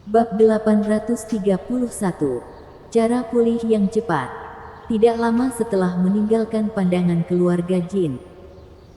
Bab 831. Cara pulih yang cepat. Tidak lama setelah meninggalkan pandangan keluarga jin,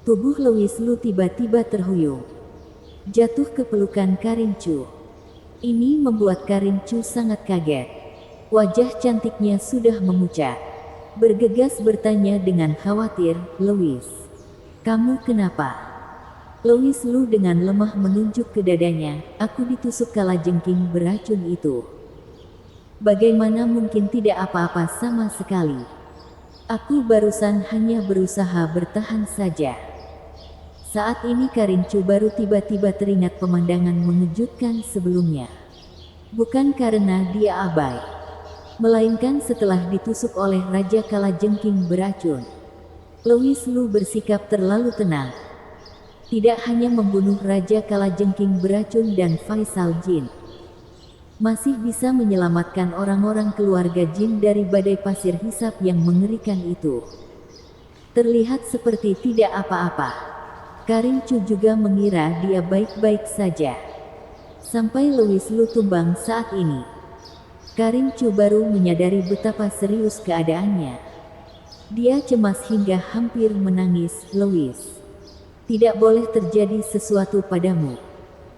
tubuh Louis Lu tiba-tiba terhuyung, jatuh ke pelukan Karin Chu. Ini membuat Karin Chu sangat kaget. Wajah cantiknya sudah memucat. Bergegas bertanya dengan khawatir, "Louis, kamu kenapa?" Louis Lu dengan lemah menunjuk ke dadanya, "Aku ditusuk kalajengking beracun itu. Bagaimana mungkin tidak apa-apa sama sekali? Aku barusan hanya berusaha bertahan saja." Saat ini Karin Chu baru tiba-tiba teringat pemandangan mengejutkan sebelumnya. Bukan karena dia abai, melainkan setelah ditusuk oleh Raja Kalajengking beracun. Louis Lu bersikap terlalu tenang. Tidak hanya membunuh Raja Kalajengking beracun dan Faisal Jin, masih bisa menyelamatkan orang-orang keluarga Jin dari badai pasir hisap yang mengerikan itu. Terlihat seperti tidak apa-apa. Karin Chu juga mengira dia baik-baik saja. Sampai Louis Lu tumbang saat ini, Karin Chu baru menyadari betapa serius keadaannya. Dia cemas hingga hampir menangis. "Louis, tidak boleh terjadi sesuatu padamu.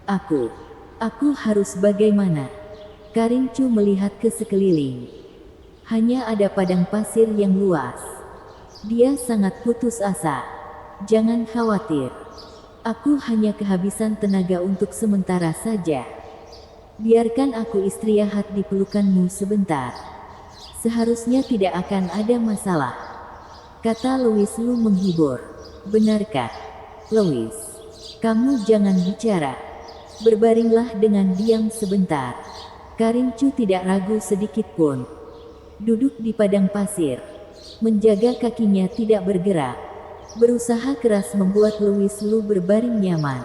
Aku harus bagaimana?" Karin Chu melihat ke sekeliling. Hanya ada padang pasir yang luas. Dia sangat putus asa. "Jangan khawatir. Aku hanya kehabisan tenaga untuk sementara saja. Biarkan aku istirahat di pelukanmu sebentar. Seharusnya tidak akan ada masalah," kata Louis Lu menghibur. "Benarkah, Louis? Kamu jangan bicara. Berbaringlah dengan diam sebentar." Karin Chu tidak ragu sedikit pun. Duduk di padang pasir, menjaga kakinya tidak bergerak, berusaha keras membuat Louis Lu berbaring nyaman,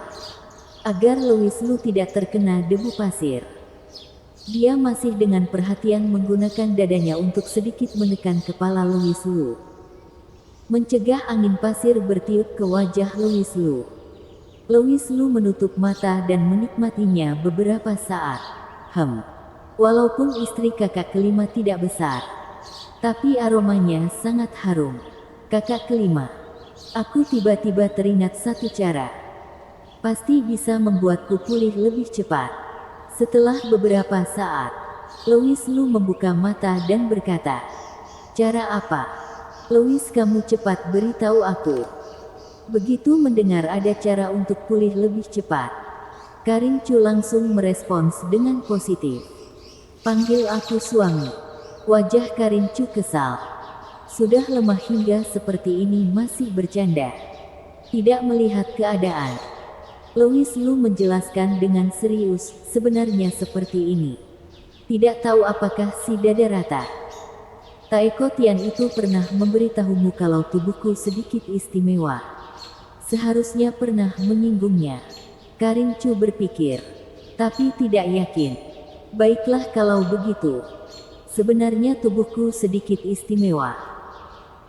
agar Louis Lu tidak terkena debu pasir. Dia masih dengan perhatian menggunakan dadanya untuk sedikit menekan kepala Louis Lu, mencegah angin pasir bertiup ke wajah Louis Lu. Louis Lu menutup mata dan menikmatinya beberapa saat. Walaupun istri kakak kelima tidak besar, tapi aromanya sangat harum. "Kakak kelima, aku tiba-tiba teringat satu cara. Pasti bisa membuatku pulih lebih cepat." Setelah beberapa saat, Louis Lu membuka mata dan berkata, "Cara apa? Louis, kamu cepat beritahu aku." Begitu mendengar ada cara untuk pulih lebih cepat, Karin Chu langsung merespons dengan positif. "Panggil aku suami." Wajah Karin Chu kesal. Sudah lemah hingga seperti ini masih bercanda. Tidak melihat keadaan, Louis Lu menjelaskan dengan serius, "Sebenarnya seperti ini. Tidak tahu apakah si dada rata Taeko Tian itu pernah memberitahumu kalau tubuhku sedikit istimewa. Seharusnya pernah menyinggungnya." Karin Chu berpikir, tapi tidak yakin. "Baiklah kalau begitu. Sebenarnya tubuhku sedikit istimewa.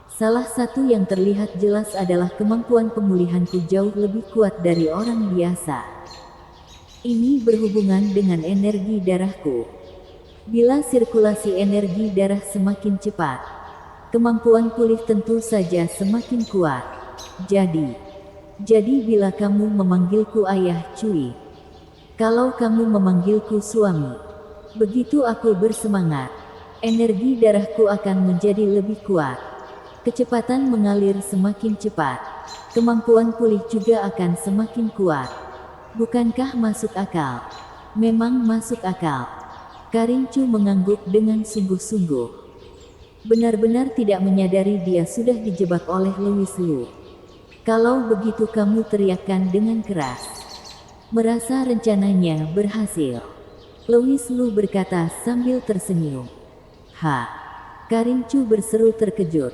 Salah satu yang terlihat jelas adalah kemampuan pemulihanku jauh lebih kuat dari orang biasa. Ini berhubungan dengan energi darahku. Bila sirkulasi energi darah semakin cepat, kemampuan pulih tentu saja semakin kuat. Jadi bila kamu memanggilku ayah Cui, kalau kamu memanggilku suami, begitu aku bersemangat, energi darahku akan menjadi lebih kuat. Kecepatan mengalir semakin cepat, kemampuan pulih juga akan semakin kuat. Bukankah masuk akal?" "Memang masuk akal." Karin Chu mengangguk dengan sungguh-sungguh. Benar-benar tidak menyadari dia sudah dijebak oleh Louis Lu. "Kalau begitu kamu teriakkan dengan keras." Merasa rencananya berhasil, Louis Lu berkata sambil tersenyum. Karin Chu berseru terkejut.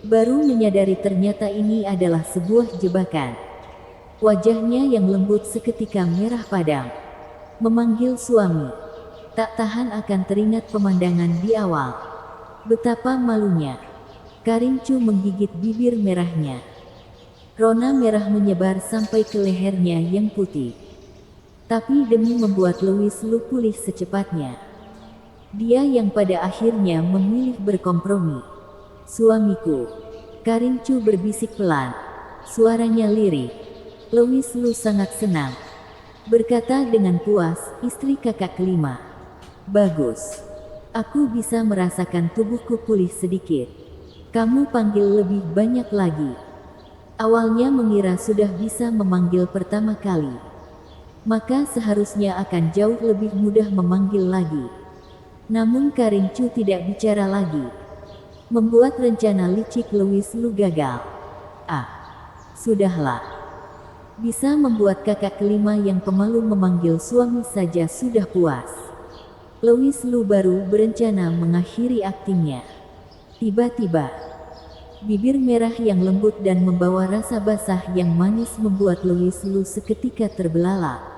Baru menyadari ternyata ini adalah sebuah jebakan. Wajahnya yang lembut seketika merah padam. Memanggil suami. Tak tahan akan teringat pemandangan di awal. Betapa malunya. Karin Chu menggigit bibir merahnya. Rona merah menyebar sampai ke lehernya yang putih. Tapi demi membuat Louis Lu pulih secepatnya, dia yang pada akhirnya memilih berkompromi. Suamiku, Karin Chu berbisik pelan, suaranya lirih. Louis Lu sangat senang, berkata dengan puas, istri kakak kelima. Bagus. Aku bisa merasakan tubuhku pulih sedikit. Kamu panggil lebih banyak lagi. Awalnya mengira sudah bisa memanggil pertama kali, maka seharusnya akan jauh lebih mudah memanggil lagi. Namun Karin Chu tidak bicara lagi, membuat rencana licik Louis Lu gagal. Ah, sudahlah. Bisa membuat kakak kelima yang pemalu memanggil suami saja sudah puas. Louis Lu baru berencana mengakhiri aktingnya. Tiba-tiba, bibir merah yang lembut dan membawa rasa basah yang manis membuat Louis Lu seketika terbelalak.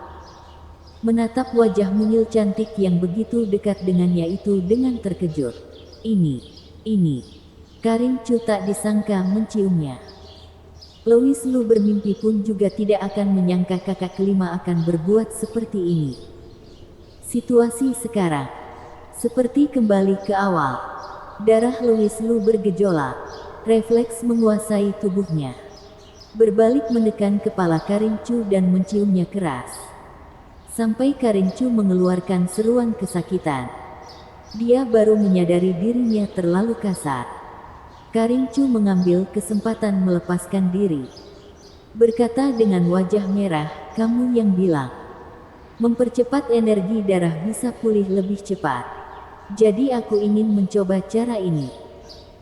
Menatap wajah mungil cantik yang begitu dekat dengannya itu dengan terkejut. Ini. Karin Chu tak disangka menciumnya. Louis Lu bermimpi pun juga tidak akan menyangka kakak kelima akan berbuat seperti ini. Situasi sekarang seperti kembali ke awal. Darah Louis Lu bergejolak, refleks menguasai tubuhnya. Berbalik menekan kepala Karin Chu dan menciumnya keras. Sampai Karin Chu mengeluarkan seruan kesakitan. Dia baru menyadari dirinya terlalu kasar. Karin Chu mengambil kesempatan melepaskan diri. Berkata dengan wajah merah, kamu yang bilang mempercepat energi darah bisa pulih lebih cepat. Jadi aku ingin mencoba cara ini.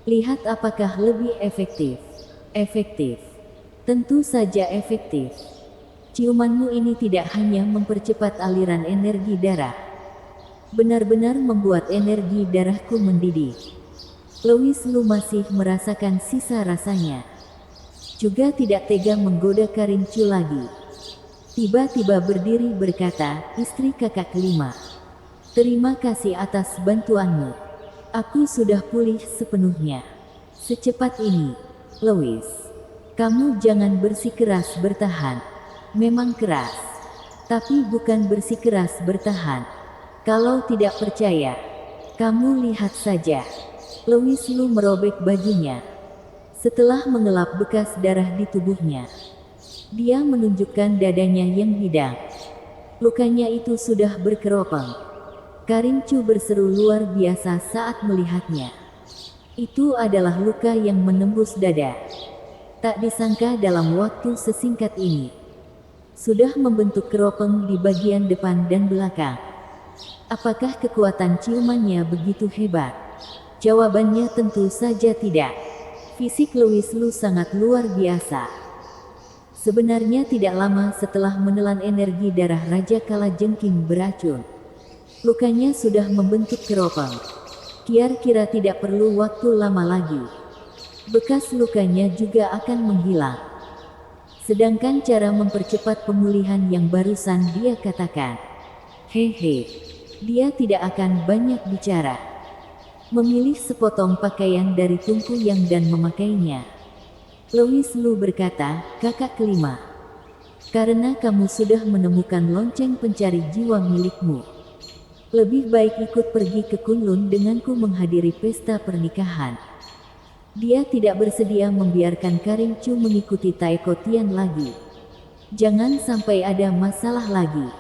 Lihat apakah lebih efektif. Efektif. Tentu saja efektif. Ciumanmu ini tidak hanya mempercepat aliran energi darah, benar-benar membuat energi darahku mendidih. Louis Lu masih merasakan sisa rasanya. Juga tidak tega menggoda Karin Chu lagi. Tiba-tiba berdiri berkata, istri kakak kelima. Terima kasih atas bantuanmu. Aku sudah pulih sepenuhnya. Secepat ini, Louis. Kamu jangan bersikeras bertahan. Memang keras. Tapi bukan bersikeras bertahan. Kalau tidak percaya, kamu lihat saja. Louis Lu merobek bajunya. Setelah mengelap bekas darah di tubuhnya, dia menunjukkan dadanya yang bidang. Lukanya itu sudah berkeropang. Karin Chu berseru luar biasa saat melihatnya. Itu adalah luka yang menembus dada. Tak disangka dalam waktu sesingkat ini, sudah membentuk keropang di bagian depan dan belakang. Apakah kekuatan ciumannya begitu hebat? Jawabannya tentu saja tidak. Fisik Louis Lu sangat luar biasa. Sebenarnya tidak lama setelah menelan energi darah Raja Kalajengking beracun, lukanya sudah membentuk keropang. Kira-kira tidak perlu waktu lama lagi, bekas lukanya juga akan menghilang. Sedangkan cara mempercepat pemulihan yang barusan dia katakan, hehe, dia tidak akan banyak bicara. Memilih sepotong pakaian dari tungku yang dan memakainya. Louis Lu berkata, kakak kelima, karena kamu sudah menemukan lonceng pencari jiwa milikmu, lebih baik ikut pergi ke Kunlun denganku menghadiri pesta pernikahan. Dia tidak bersedia membiarkan Karin Chu mengikuti Taeko Tian lagi. Jangan sampai ada masalah lagi.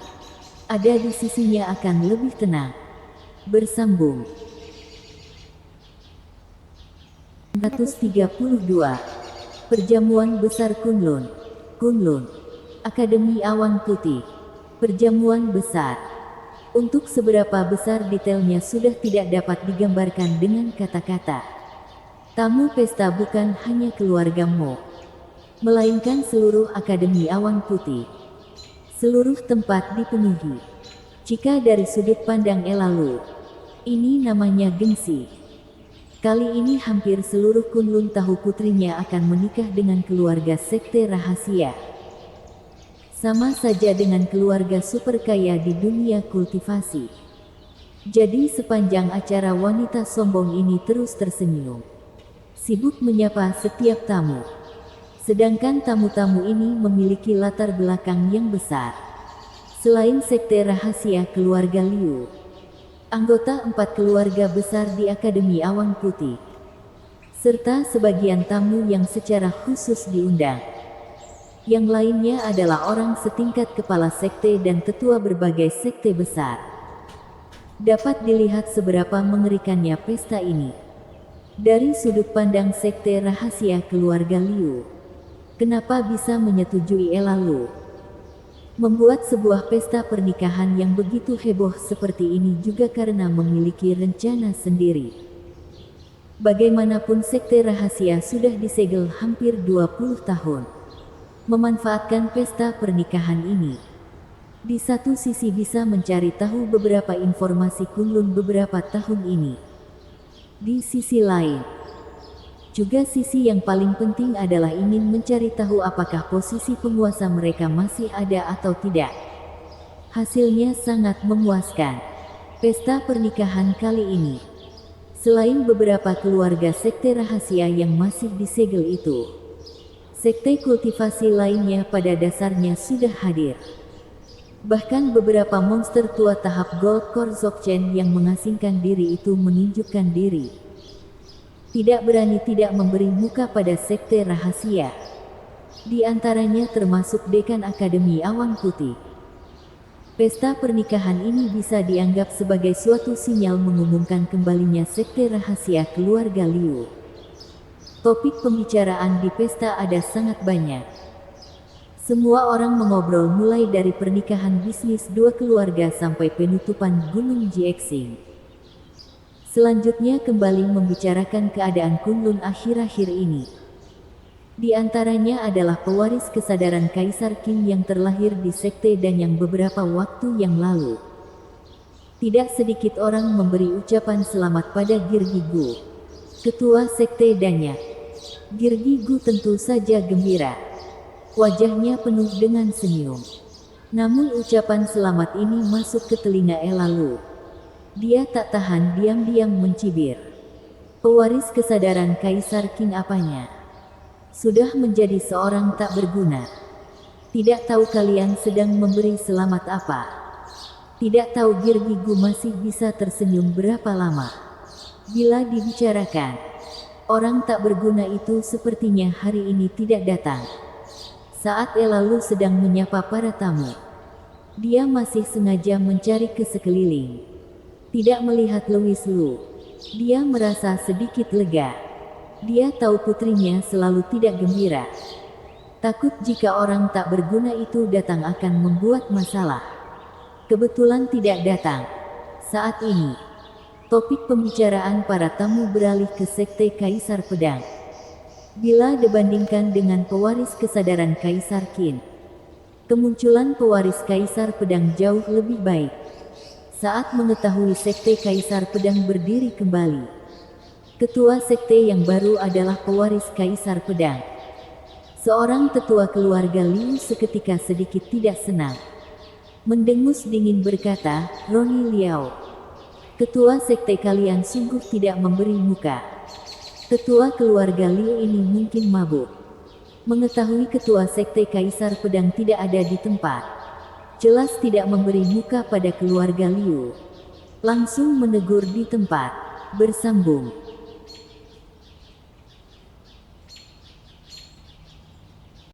Ada di sisinya akan lebih tenang. Bersambung 132. Perjamuan Besar Kunlun. Kunlun. Akademi Awan Putih. Perjamuan besar. Untuk seberapa besar detailnya sudah tidak dapat digambarkan dengan kata-kata. Tamu pesta bukan hanya keluarga Mo, melainkan seluruh Akademi Awan Putih. Seluruh tempat dipenuhi. Jika dari sudut pandang Elalu, ini namanya gengsi. Kali ini hampir seluruh Kunlun tahu putrinya akan menikah dengan keluarga sekte rahasia. Sama saja dengan keluarga super kaya di dunia kultivasi. Jadi sepanjang acara wanita sombong ini terus tersenyum, sibuk menyapa setiap tamu. Sedangkan tamu-tamu ini memiliki latar belakang yang besar. Selain sekte rahasia keluarga Liu, anggota 4 keluarga besar di Akademi Awan Putih, serta sebagian tamu yang secara khusus diundang. Yang lainnya adalah orang setingkat kepala sekte dan ketua berbagai sekte besar. Dapat dilihat seberapa mengerikannya pesta ini. Dari sudut pandang sekte rahasia keluarga Liu, kenapa bisa menyetujui Ella Lu membuat sebuah pesta pernikahan yang begitu heboh seperti ini juga karena memiliki rencana sendiri. Bagaimanapun sekte rahasia sudah disegel hampir 20 tahun. Memanfaatkan pesta pernikahan ini, di satu sisi bisa mencari tahu beberapa informasi Kunlun beberapa tahun ini. Di sisi lain, juga sisi yang paling penting adalah ingin mencari tahu apakah posisi penguasa mereka masih ada atau tidak. Hasilnya sangat memuaskan. Pesta pernikahan kali ini, selain beberapa keluarga sekte rahasia yang masih disegel itu, sekte kultivasi lainnya pada dasarnya sudah hadir. Bahkan beberapa monster tua tahap Gold Core Dzogchen yang mengasingkan diri itu menunjukkan diri. Tidak berani tidak memberi muka pada sekte rahasia. Di antaranya termasuk Dekan Akademi Awan Putih. Pesta pernikahan ini bisa dianggap sebagai suatu sinyal mengumumkan kembalinya sekte rahasia keluarga Liu. Topik pembicaraan di pesta ada sangat banyak. Semua orang mengobrol mulai dari pernikahan bisnis dua keluarga sampai penutupan Gunung Jiexing. Selanjutnya kembali membicarakan keadaan Kunlun akhir-akhir ini. Di antaranya adalah pewaris kesadaran Kaisar Qin yang terlahir di sekte dan yang beberapa waktu yang lalu. Tidak sedikit orang memberi ucapan selamat pada Girgigu, ketua sekte Danyak. Girgigu tentu saja gembira. Wajahnya penuh dengan senyum. Namun ucapan selamat ini masuk ke telinga Ella Lu. Dia tak tahan diam-diam mencibir. Pewaris kesadaran Kaisar Qin apanya? Sudah menjadi seorang tak berguna. Tidak tahu kalian sedang memberi selamat apa. Tidak tahu Girgigu masih bisa tersenyum berapa lama. Bila dibicarakan, orang tak berguna itu sepertinya hari ini tidak datang. Saat Ella Lu sedang menyapa para tamu, dia masih sengaja mencari ke sekeliling. Tidak melihat Louis Lu, dia merasa sedikit lega. Dia tahu putrinya selalu tidak gembira. Takut jika orang tak berguna itu datang akan membuat masalah. Kebetulan tidak datang. Saat ini, topik pembicaraan para tamu beralih ke sekte Kaisar Pedang. Bila dibandingkan dengan pewaris kesadaran Kaisar Qin, kemunculan pewaris Kaisar Pedang jauh lebih baik. Saat mengetahui sekte Kaisar Pedang berdiri kembali, ketua sekte yang baru adalah pewaris Kaisar Pedang. Seorang tetua keluarga Liu seketika sedikit tidak senang. Mendengus dingin berkata, "Roni Liao, ketua sekte kalian sungguh tidak memberi muka." Ketua keluarga Liu ini mungkin mabuk. Mengetahui ketua sekte Kaisar Pedang tidak ada di tempat, jelas tidak memberi muka pada keluarga Liu. Langsung menegur di tempat. Bersambung.